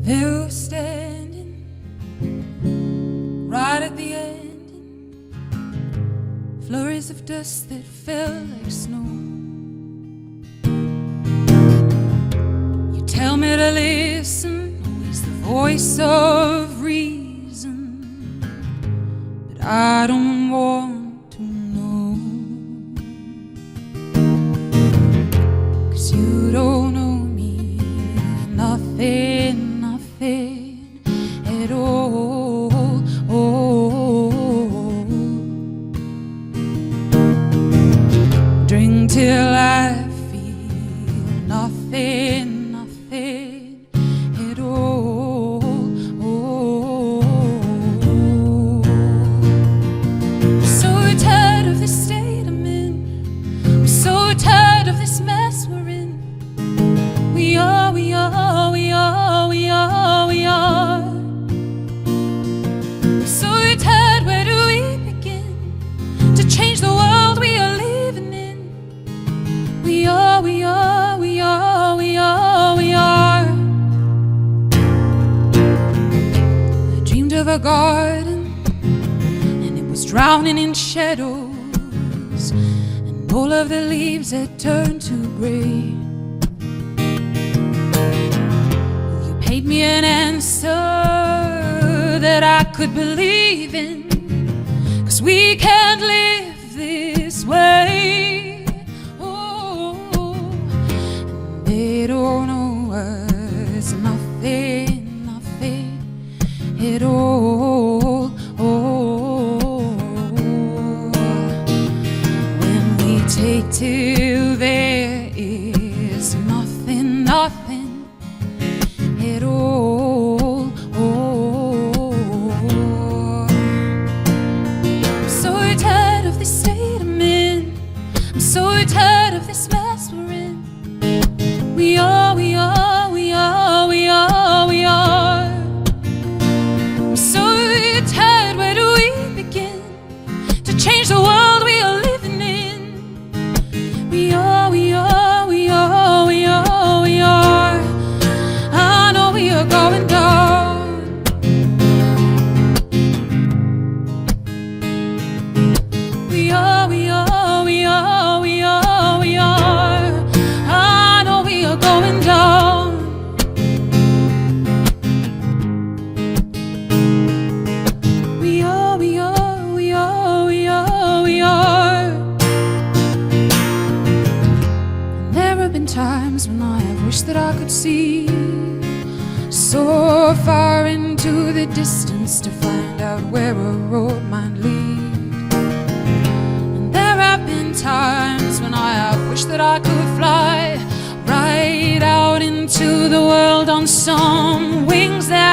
There was standing right at the end, flurries of dust that fell like snow. You tell me to listen, always the voice of reason, but I don't want to know, 'cause you don't know me, nothing, nothing at all. Drink till I feel nothing, nothing at all. I'm so tired of this state I'm in. I'm so tired of this mess we're in. We are, we are, we are, we are, we are. I'm so tired, where do we begin to change the world we are living in? We are, we are, we are, we are, we are. I dreamed of a garden, and it was drowning in shadows, and all of the leaves had turned to gray. You paid me an answer that I could believe in, 'cause we can't live this way. They don't know us, nothing, nothing at all. When we take till there is nothing, nothing at all. I'm so tired of this state I'm in. I'm so tired of this mess we're in. We are, we are, we are, we are, we are. I'm so tired, where do we begin to change the world we are living in? We are, we are, we are, we are, we are. I know we are going down. We are, we are, we are, we are, we are. I know we are going down. We are, we are, we are, we are, we are. And there have been times when I have wished that I could see so far into the distance to find out where a road might lead. And there have been times when I have wished that I could fly right out into the world on some wings that